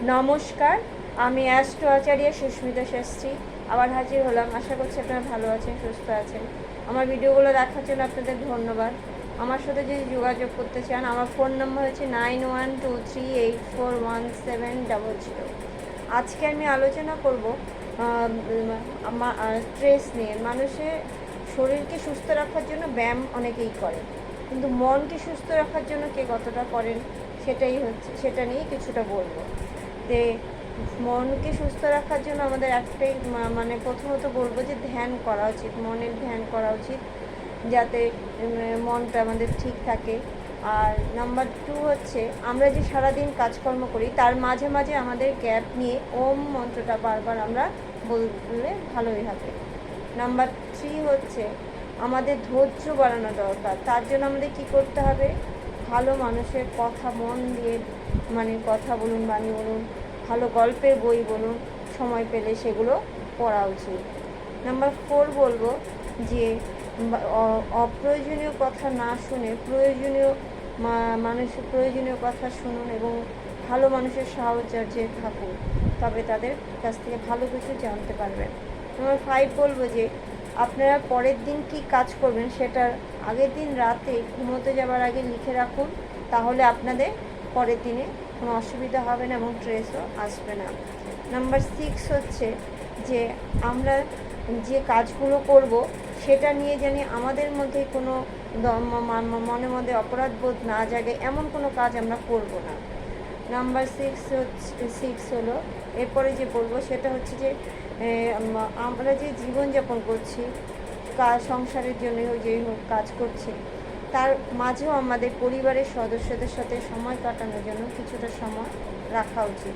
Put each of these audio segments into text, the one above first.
নমস্কার, আমি অ্যাস্ট্রো আচার্য সুস্মিতা শাস্ত্রী আবার হাজির হলাম। আশা করছি আপনারা ভালো আছেন, সুস্থ আছেন। আমার ভিডিওগুলো দেখার জন্য আপনাদের ধন্যবাদ। আমার সাথে যদি যোগাযোগ করতে চান, আমার ফোন নম্বর হচ্ছে 9123841700। আজকে আমি আলোচনা করব স্ট্রেস নিয়ে। মানুষের শরীরকে সুস্থ রাখার জন্য ব্যায়াম অনেকেই করে, কিন্তু মনকে সুস্থ রাখার জন্য কে কতটা করেন সেটা নিয়ে কিছুটা বলবো। যে মনকে সুস্থ রাখার জন্য আমাদের একটাই মানে প্রথমত বলবো যে ধ্যান করা উচিত, মনের ধ্যান করা উচিত, যাতে মনটা আমাদের ঠিক থাকে। আর নাম্বার 2 হচ্ছে, আমরা যে সারাদিন কাজকর্ম করি তার মাঝে মাঝে আমাদের গ্যাপ নিয়ে ওম মন্ত্রটা বারবার আমরা বললে ভালোই হবে। নাম্বার 3 হচ্ছে, আমাদের ধৈর্য বাড়ানো দরকার। তার জন্য আমাদের কি করতে হবে? ভালো মানুষের কথা মন দিয়ে কথা বলুন, বাণী বলুন, ভালো গল্পের বই বলুন, সময় পেলে সেগুলো পড়া উচিত। নাম্বার 4 বলবো যে অপ্রয়োজনীয় কথা না শুনে মানুষের প্রয়োজনীয় কথা শুনুন এবং ভালো মানুষের সাহচর্যে থাকুন, তবে তাদের কাছ থেকে ভালো কিছু জানতে পারবেন। নাম্বার 5 বলবো যে আপনারা পরের দিন কি কাজ করবেন সেটার আগের দিন রাতে ঘুমোতে যাবার আগে লিখে রাখুন, তাহলে আপনাদের পরের দিনে কোনো অসুবিধা হবে না এবং স্ট্রেসও আসবে না। নাম্বার 6 হচ্ছে যে আমরা যে কাজগুলো করব সেটা নিয়ে জানি আমাদের মধ্যে কোনো মনের মধ্যে অপরাধবোধ না জাগে, এমন কোনো কাজ আমরা করব না। নাম্বার 6 হলো, এরপরে যে বলবো সেটা হচ্ছে যে আমরা যে জীবনযাপন করছি, সংসারের জন্য যে কাজ করছি, তার মাঝেও আমাদের পরিবারের সদস্যদের সাথে সময় কাটানোর জন্য কিছুটা সময় রাখা উচিত,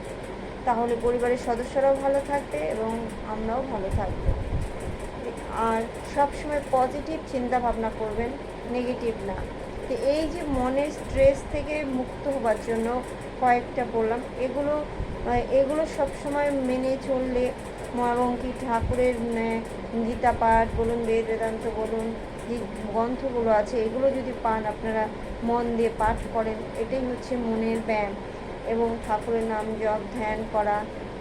তাহলে পরিবারের সদস্যরাও ভালো থাকবে এবং আমরাও ভালো থাকবো। আর সবসময় পজিটিভ চিন্তা ভাবনা করবেন, নেগেটিভ না। তো এই যে মনের স্ট্রেস থেকে মুক্ত হবার জন্য কয়েকটা বললাম, এগুলো সবসময় মেনে চললে এবং কি ঠাকুরের গীতা পাঠ বলুন, বেদান্ত বলুন, যে গ্রন্থগুলো আছে এগুলো যদি পান, আপনারা মন দিয়ে পাঠ করেন, এটাই হচ্ছে মনের ব্যায়াম। এবং ঠাকুরের নাম জপ ধ্যান করা,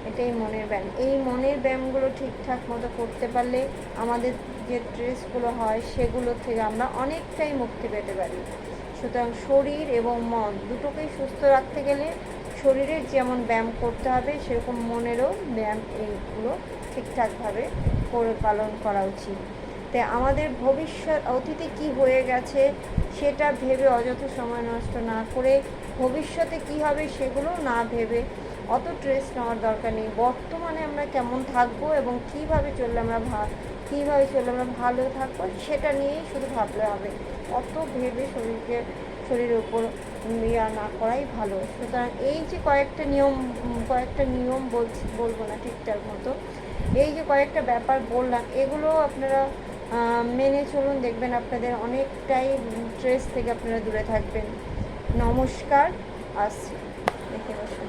এটাই মনের ব্যায়াম। এই মনের ব্যায়ামগুলো ঠিকঠাক মতো করতে পারলে আমাদের যে স্ট্রেসগুলো হয় সেগুলো থেকে আমরা অনেকটাই মুক্তি পেতে পারি। সুতরাং শরীর এবং মন দুটোকেই সুস্থ রাখতে গেলে শরীরের যেমন ব্যায়াম করতে হবে, সেরকম মনেরও ব্যায়াম এইগুলো ঠিকঠাকভাবে পালন করা উচিত। তাই আমাদের ভবিষ্যৎ অতীতে কি হয়ে গেছে সেটা ভেবে অযথা সময় নষ্ট না করে, ভবিষ্যতে কি হবে সেগুলো না ভেবে অত স্ট্রেস নেওয়ার দরকার নেই। বর্তমানে আমরা কেমন থাকবো এবং কীভাবে চললে আমরা ভালো থাকবো সেটা নিয়েই শুধু ভাবলে হবে। অত ভেবে শরীরের উপর না করাই ভালো। সুতরাং এই যে কয়েকটা নিয়ম বলবো না ঠিকঠাক মতো, এই যে কয়েকটা ব্যাপার বললাম, এগুলো আপনারা মেনে চলুন, দেখবেন আপনাদের অনেকটাই স্ট্রেস থেকে আপনারা দূরে থাকবেন। নমস্কার, আসছি, দেখে বসুন।